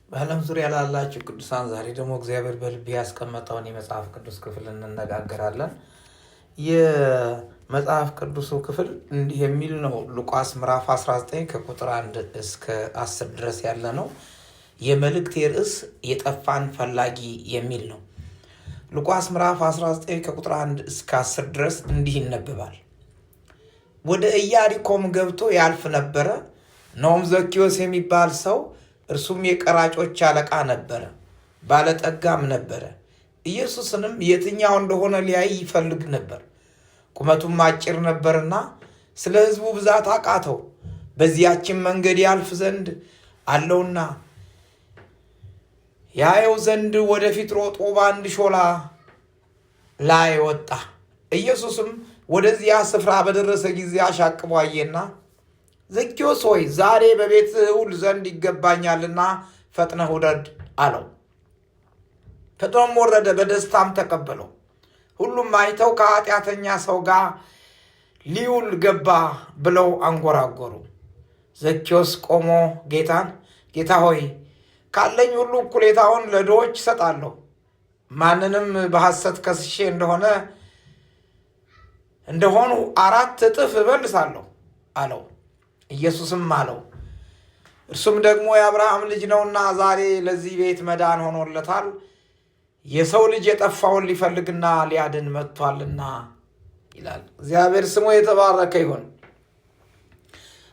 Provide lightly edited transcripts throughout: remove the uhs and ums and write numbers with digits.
በዓለም ዙሪያ ላላችሁ ቅዱሳን ዛሬ ደግሞ እግዚአብሔር በልቤ ያስቀመጠውን የመጽሐፍ ቅዱስ ክፍል እንነጋገራለን። የመጽሐፍ ቅዱሱ ክፍል እንዲህ የሚል ነው። ሉቃስ ምዕራፍ 19 ከቁጥር 1 እስከ 10 ድረስ ያለ ነው። የመልእክቴ ርዕስ የጠፋን ፈላጊ የሚል ነው። ሉቃስ ምዕራፍ 19 ከቁጥር 1 እስከ 10 ድረስ እንዲህ ይነበባል። ወደ ኢያሪኮም ገብቶ ያልፍ ነበረ። እነሆም ዘኬዎስ የሚባል ሰው እርሱም የቀራጮች አለቃ ነበረ፣ ባለጠጋም ነበረ። ኢየሱስንም የትኛው እንደሆነ ሊያይ ይፈልግ ነበር። ቁመቱም አጭር ነበርና ስለ ሕዝቡ ብዛት አቃተው። በዚያችን መንገድ ያልፍ ዘንድ አለውና ያየው ዘንድ ወደፊት ሮጦ በአንድ ሾላ ላይ ወጣ። ኢየሱስም ወደዚያ ስፍራ በደረሰ ጊዜ አሻቅቦ አየና፣ ዘኬዎስ ሆይ ዛሬ በቤትህ እውል ዘንድ ይገባኛልና ፈጥነህ ውረድ አለው። ፈጥኖም ወረደ፣ በደስታም ተቀበለው። ሁሉም አይተው ከኃጢአተኛ ሰው ጋር ሊውል ገባ ብለው አንጎራጎሩ። ዘኬዎስ ቆሞ ጌታ ሆይ ካለኝ ሁሉ እኩሌታውን ለድሆች እሰጣለሁ፣ ማንንም በሐሰት ከስሼ እንደሆኑ 4 እጥፍ እመልሳለሁ አለው። ኢየሱስም አለው፣ እርሱም ደግሞ የአብርሃም ልጅ ነውና ዛሬ ለዚህ ቤት መዳን ሆኖለታል። የሰው ልጅ የጠፋውን ሊፈልግና ሊያድን መጥቷልና ይላል። እግዚአብሔር ስሙ የተባረከ ይሁን።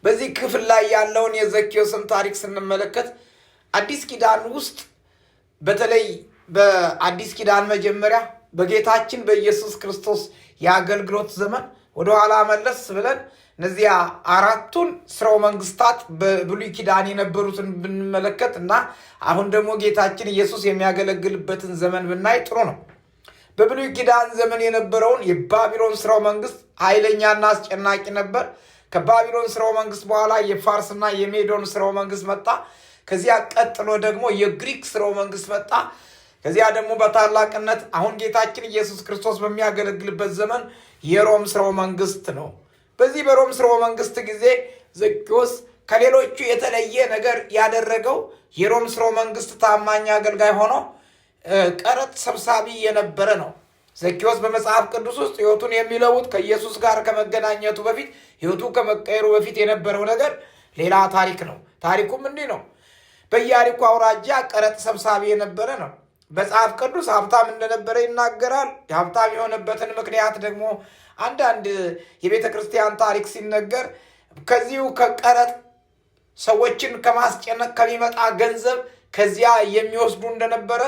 በዚህ ክፍል ላይ ያለውን የዘኬዎስን ታሪክ ስንመለከት አዲስ ኪዳን ውስጥ በተለይ በአዲስ ኪዳን መጀመሪያ በጌታችን በኢየሱስ ክርስቶስ የአገልግሎት ዘመን ወደኋላ መለስ ብለን እነዚያ 4ቱን ስርወ መንግስታት በብሉይ ኪዳን የነበሩትን ብንመለከት እና አሁን ደግሞ ጌታችን ኢየሱስ የሚያገለግልበትን ዘመን ብናይ ጥሩ ነው። በብሉይ ኪዳን ዘመን የነበረውን የባቢሎን ስርወ መንግስት ኃይለኛና አስጨናቂ ነበር። ከባቢሎን ስርወ መንግስት በኋላ የፋርስና የሜዶን ስርወ መንግስት መጣ። ከዚያ ቀጥሎ ደግሞ የግሪክ ስርወ መንግስት መጣ። ከዚያ ደግሞ በታላቅነት አሁን ጌታችን ኢየሱስ ክርስቶስ በሚያገለግልበት ዘመን የሮም ስርወ መንግስት ነው። በዚህ በሮም ስርወ መንግስት ጊዜ ዘኬዎስ ከሌሎቹ የተለየ ነገር ያደረገው የሮም ስርወ መንግስት ታማኝ አገልጋይ ሆኖ ቀረጥ ሰብሳቢ የነበረ ነው። ዘኬዎስ በመጽሐፍ ቅዱስ ውስጥ ሕይወቱን የሚለውጥ ከኢየሱስ ጋር ከመገናኘቱ በፊት ሕይወቱ ከመቀየሩ በፊት የነበረው ነገር ሌላ ታሪክ ነው። ታሪኩም እንዲህ ነው። በኢያሪኮ አውራጃ ቀረጥ ሰብሳቢ የነበረ ነው። መጽሐፍ ቅዱስ ሀብታም እንደነበረ ይናገራል። ሀብታም የሆነበትን ምክንያት ደግሞ አንዳንድ የቤተ ክርስቲያን ታሪክ ሲነገር ከዚሁ ከቀረጥ ሰዎችን ከማስጨነቅ ከሚመጣ ገንዘብ ከዚያ የሚወስዱ እንደነበረ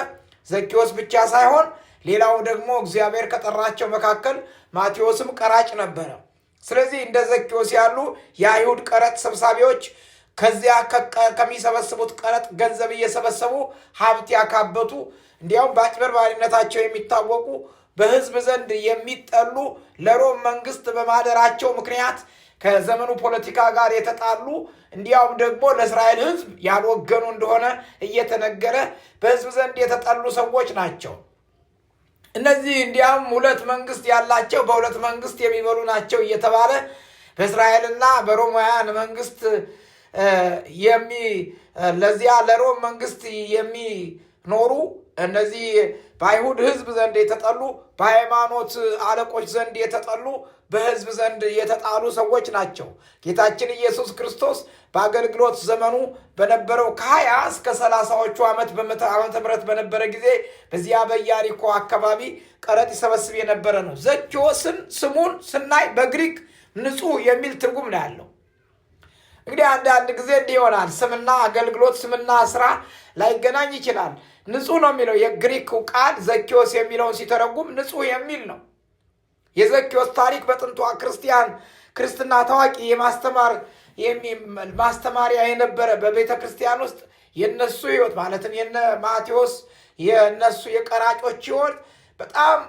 ዘኬዎስ ብቻ ሳይሆን ሌላው ደግሞ እግዚአብሔር ከጠራቸው መካከል ማቴዎስም ቀራጭ ነበረ። ስለዚህ እንደ ዘኬዎስ ያሉ የአይሁድ ቀረጥ ሰብሳቢዎች ከዚያ ከሚሰበስቡት ቀረጥ ገንዘብ እየሰበሰቡ ሀብት ያካበቱ፣ እንዲያውም በአጭበርባሪነታቸው የሚታወቁ፣ በሕዝብ ዘንድ የሚጠሉ፣ ለሮም መንግስት በማደራቸው ምክንያት ከዘመኑ ፖለቲካ ጋር የተጣሉ፣ እንዲያውም ደግሞ ለእስራኤል ሕዝብ ያልወገኑ እንደሆነ እየተነገረ በሕዝብ ዘንድ የተጠሉ ሰዎች ናቸው። እነዚህ እንዲያውም 2 መንግስት ያላቸው በ2 መንግስት የሚበሉ ናቸው እየተባለ በእስራኤልና በሮማውያን መንግስት ለዚያ ለሮም መንግስት የሚኖሩ እነዚህ በአይሁድ ህዝብ ዘንድ የተጠሉ፣ በሃይማኖት አለቆች ዘንድ የተጠሉ፣ በህዝብ ዘንድ የተጣሉ ሰዎች ናቸው። ጌታችን ኢየሱስ ክርስቶስ በአገልግሎት ዘመኑ በነበረው ከ20 እስከ 30ዎቹ ዓመተ ምህረት በነበረ ጊዜ በዚያ በኢያሪኮ አካባቢ ቀረጥ ይሰበስብ የነበረ ነው። ዘኬዎስን ስሙን ስናይ በግሪክ ንጹሕ የሚል ትርጉም ነው ያለው። እንግዲህ አንዳንድ ጊዜ እንዲህ ይሆናል። ስምና አገልግሎት፣ ስምና ስራ ላይገናኝ ይችላል። ንጹሕ ነው የሚለው የግሪክ ቃል ዘኬዎስ የሚለውን ሲተረጉም ንጹሕ የሚል ነው። የዘኬዎስ ታሪክ በጥንቷ ክርስትና ታዋቂ ማስተማሪያ የነበረ በቤተ ክርስቲያን ውስጥ የነሱ ህይወት ማለትም የነ ማቴዎስ የነሱ የቀራጮች ህይወት በጣም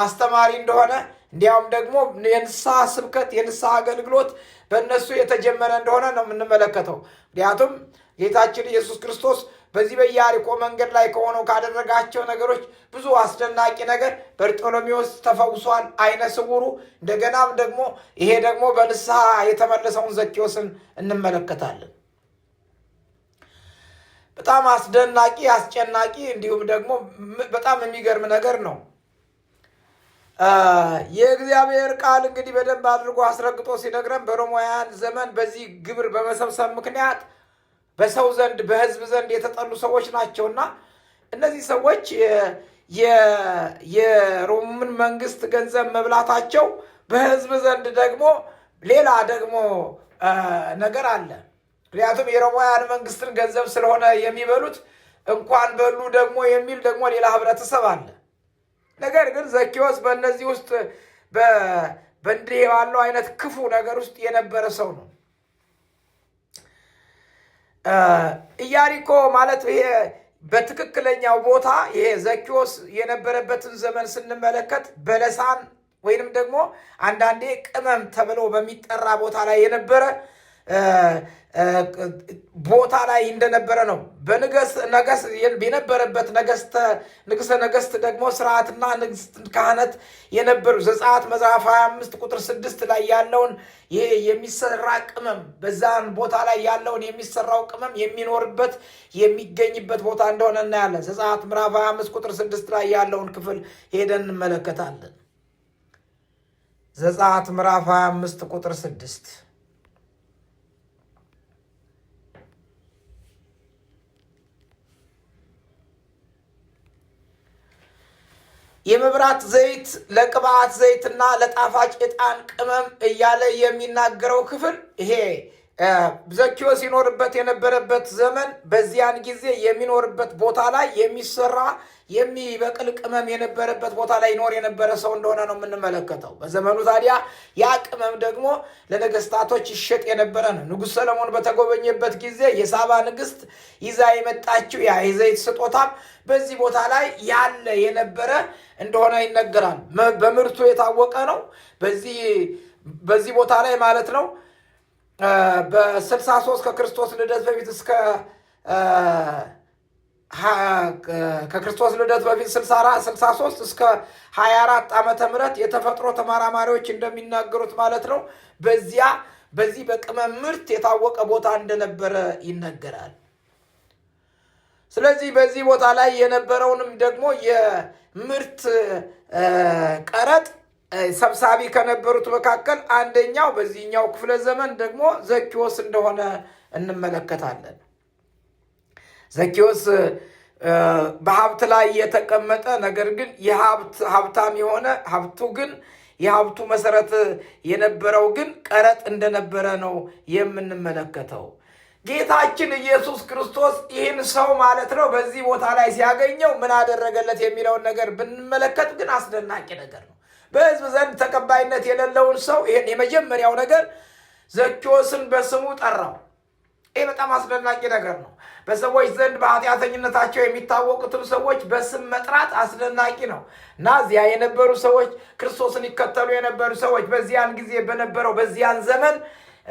አስተማሪ እንደሆነ፣ እንዲያውም ደግሞ የንስሐ ስብከት የንስሐ አገልግሎት በእነሱ የተጀመረ እንደሆነ ነው የምንመለከተው። ምክንያቱም ጌታችን ኢየሱስ ክርስቶስ በዚህ በኢያሪኮ መንገድ ላይ ከሆነው ካደረጋቸው ነገሮች ብዙ አስደናቂ ነገር፣ በርጦሎሜዎስ ተፈውሷል፣ አይነ ስውሩ። እንደገናም ደግሞ ይሄ ደግሞ በንስሐ የተመለሰውን ዘኬዎስን እንመለከታለን። በጣም አስደናቂ አስጨናቂ እንዲሁም ደግሞ በጣም የሚገርም ነገር ነው። የእግዚአብሔር ቃል እንግዲህ በደንብ አድርጎ አስረግጦ ሲነግረን በሮማውያን ዘመን በዚህ ግብር በመሰብሰብ ምክንያት በሰው ዘንድ በሕዝብ ዘንድ የተጠሉ ሰዎች ናቸውና እነዚህ ሰዎች የሮምን መንግስት ገንዘብ መብላታቸው በሕዝብ ዘንድ ደግሞ ሌላ ደግሞ ነገር አለ። ምክንያቱም የሮማውያን መንግስትን ገንዘብ ስለሆነ የሚበሉት እንኳን በሉ ደግሞ የሚል ደግሞ ሌላ ህብረተሰብ አለ። ነገር ግን ዘኬዎስ በእነዚህ ውስጥ በእንዲህ ባለው አይነት ክፉ ነገር ውስጥ የነበረ ሰው ነው። ኢያሪኮ ማለት ይሄ በትክክለኛው ቦታ ይሄ ዘኬዎስ የነበረበትን ዘመን ስንመለከት በለሳን ወይንም ደግሞ አንዳንዴ ቅመም ተብሎ በሚጠራ ቦታ ላይ የነበረ ቦታ ላይ እንደነበረ ነው። የነበረበት ንግሥተ ነገሥት ደግሞ ስርዓትና ንግሥት ካህናት የነበሩ ዘጸአት ምዕራፍ 25 ቁጥር 6 ላይ ያለውን ይሄ የሚሰራ ቅመም በዛን ቦታ ላይ ያለውን የሚሰራው ቅመም የሚኖርበት የሚገኝበት ቦታ እንደሆነ እናያለን። ዘጸአት ምዕራፍ 25 ቁጥር 6 ላይ ያለውን ክፍል ሄደን እንመለከታለን። ዘጸአት ምዕራፍ 25 ቁጥር 6 የመብራት ዘይት ለቅባት ዘይትና ለጣፋጭ ዕጣን ቅመም እያለ የሚናገረው ክፍል ይሄ ዘኬዎስ ይኖርበት የነበረበት ዘመን በዚያን ጊዜ የሚኖርበት ቦታ ላይ የሚሰራ የሚበቅል ቅመም የነበረበት ቦታ ላይ ይኖር የነበረ ሰው እንደሆነ ነው የምንመለከተው። በዘመኑ ታዲያ ያ ቅመም ደግሞ ለነገስታቶች ይሸጥ የነበረ ነው። ንጉሥ ሰለሞን በተጎበኘበት ጊዜ የሳባ ንግስት ይዛ የመጣችው ያ የዘይት ስጦታም በዚህ ቦታ ላይ ያለ የነበረ እንደሆነ ይነገራል። በምርቱ የታወቀ ነው። በዚህ ቦታ ላይ ማለት ነው በ63 ከክርስቶስ ልደት በፊት እስከ ከክርስቶስ ልደት በፊት 63 እስከ 24 ዓመተ ምህረት የተፈጥሮ ተመራማሪዎች እንደሚናገሩት ማለት ነው በዚህ በቅመም ምርት የታወቀ ቦታ እንደነበረ ይነገራል። ስለዚህ በዚህ ቦታ ላይ የነበረውንም ደግሞ የምርት ቀረጥ ሰብሳቢ ከነበሩት መካከል አንደኛው በዚህኛው ክፍለ ዘመን ደግሞ ዘኬዎስ እንደሆነ እንመለከታለን። ዘኬዎስ በሀብት ላይ የተቀመጠ ነገር ግን ሀብታም የሆነ የሀብቱ መሰረት የነበረው ግን ቀረጥ እንደነበረ ነው የምንመለከተው። ጌታችን ኢየሱስ ክርስቶስ ይህን ሰው ማለት ነው በዚህ ቦታ ላይ ሲያገኘው ምን አደረገለት የሚለውን ነገር ብንመለከት ግን አስደናቂ ነገር ነው። በሕዝብ ዘንድ ተቀባይነት የሌለውን ሰው ይህን የመጀመሪያው ነገር ዘኬዎስን በስሙ ጠራው። ይህ በጣም አስደናቂ ነገር ነው። በሰዎች ዘንድ በኃጢአተኝነታቸው የሚታወቁትን ሰዎች በስም መጥራት አስደናቂ ነው እና እዚያ የነበሩ ሰዎች ክርስቶስን ይከተሉ የነበሩ ሰዎች በዚያን ጊዜ በነበረው በዚያን ዘመን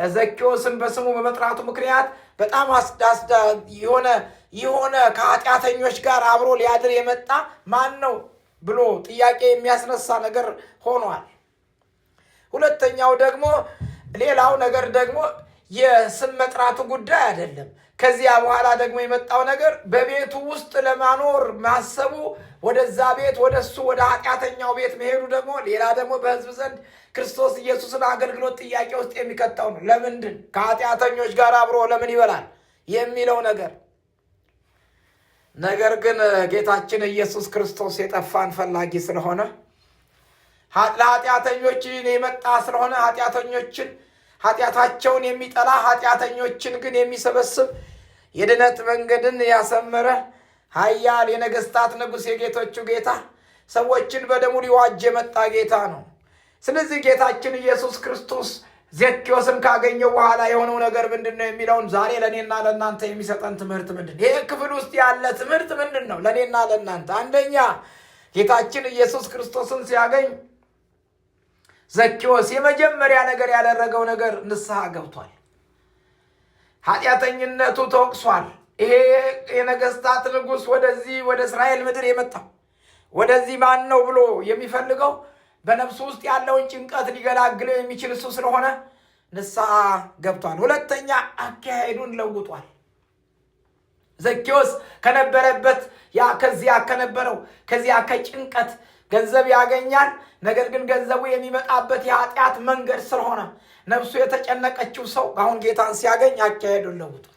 ዘኬዎስን በስሙ በመጥራቱ ምክንያት በጣም የሆነ ከኃጢአተኞች ጋር አብሮ ሊያድር የመጣ ማን ነው ብሎ ጥያቄ የሚያስነሳ ነገር ሆኗል። ሁለተኛው ደግሞ ሌላው ነገር ደግሞ የስም መጥራቱ ጉዳይ አይደለም። ከዚያ በኋላ ደግሞ የመጣው ነገር በቤቱ ውስጥ ለማኖር ማሰቡ፣ ወደዛ ቤት ወደሱ ወደ ኃጢአተኛው ቤት መሄዱ ደግሞ ሌላ ደግሞ በሕዝብ ዘንድ ክርስቶስ ኢየሱስን አገልግሎት ጥያቄ ውስጥ የሚከተው ነው። ለምንድን ከኃጢአተኞች ጋር አብሮ ለምን ይበላል የሚለው ነገር ግን ጌታችን ኢየሱስ ክርስቶስ የጠፋን ፈላጊ ስለሆነ ለኃጢአተኞች የመጣ ስለሆነ ኃጢአታቸውን የሚጠላ ኃጢአተኞችን ግን የሚሰበስብ የድነት መንገድን ያሰመረ ኃያል የነገስታት ንጉሥ የጌቶቹ ጌታ ሰዎችን በደሙ ሊዋጅ የመጣ ጌታ ነው። ስለዚህ ጌታችን ኢየሱስ ክርስቶስ ዘኬዎስን ካገኘው በኋላ የሆነው ነገር ምንድን ነው የሚለውን ዛሬ ለእኔና ለእናንተ የሚሰጠን ትምህርት ምንድን ነው? ይህ ክፍል ውስጥ ያለ ትምህርት ምንድን ነው ለእኔና ለእናንተ? አንደኛ ጌታችን ኢየሱስ ክርስቶስን ሲያገኝ ዘኬዎስ የመጀመሪያ ነገር ያደረገው ነገር ንስሐ ገብቷል። ኃጢአተኝነቱ ተወቅሷል። ይሄ የነገስታት ንጉሥ ወደ እስራኤል ምድር የመጣው ወደዚህ ማን ነው ብሎ የሚፈልገው በነፍሱ ውስጥ ያለውን ጭንቀት ሊገላግለው የሚችል እሱ ስለሆነ ንስሐ ገብቷል። ሁለተኛ አካሄዱን ለውጧል። ዘኬዎስ ከነበረበት ከዚያ ከጭንቀት ገንዘብ ያገኛል። ነገር ግን ገንዘቡ የሚመጣበት የኃጢአት መንገድ ስለሆነ ነፍሱ የተጨነቀችው ሰው አሁን ጌታን ሲያገኝ አካሄዱን ለውጧል።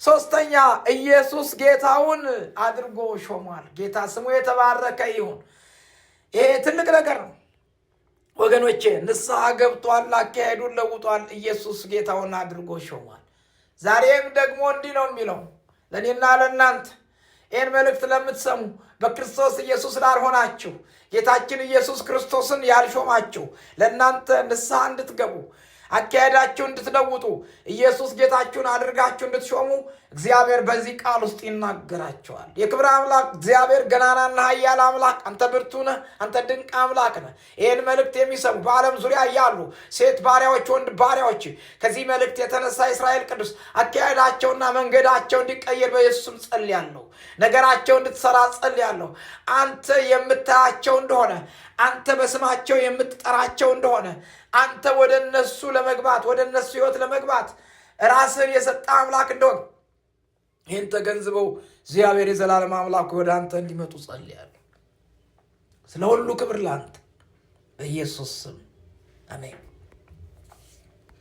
ሶስተኛ ኢየሱስ ጌታውን አድርጎ ሾሟል። ጌታ ስሙ የተባረከ ይሁን። ይሄ ትልቅ ነገር ነው ወገኖቼ። ንስሐ ገብቷል፣ አካሄዱን ለውጧል። ኢየሱስ ጌታውን አድርጎ ሾሟል። ዛሬም ደግሞ እንዲህ ነው የሚለው ለእኔና ለእናንተ ይህን መልእክት ለምትሰሙ በክርስቶስ ኢየሱስ ላልሆናችሁ ጌታችን ኢየሱስ ክርስቶስን ያልሾማችሁ ለእናንተ ንስሐ እንድትገቡ አካሄዳችሁ እንድትለውጡ ኢየሱስ ጌታችሁን አድርጋችሁ እንድትሾሙ እግዚአብሔር በዚህ ቃል ውስጥ ይናገራቸዋል። የክብር አምላክ እግዚአብሔር ገናናና ኃያል አምላክ አንተ ብርቱ ነህ፣ አንተ ድንቅ አምላክ ነህ። ይህን መልእክት የሚሰሙ በዓለም ዙሪያ ያሉ ሴት ባሪያዎች፣ ወንድ ባሪያዎች ከዚህ መልእክት የተነሳ እስራኤል ቅዱስ አካሄዳቸውና መንገዳቸው እንዲቀየር በኢየሱስም ጸልያለሁ። ነገራቸው እንድትሰራ ጸልያለሁ። አንተ የምታያቸው እንደሆነ፣ አንተ በስማቸው የምትጠራቸው እንደሆነ፣ አንተ ወደ እነሱ ለመግባት ወደ እነሱ ሕይወት ለመግባት ራስን የሰጠ አምላክ እንደሆነ ይህን ተገንዝበው እግዚአብሔር የዘላለም አምላክ ወደ አንተ እንዲመጡ ጸልያለሁ። ስለ ሁሉ ክብር ለአንተ በኢየሱስ ስም አሜን።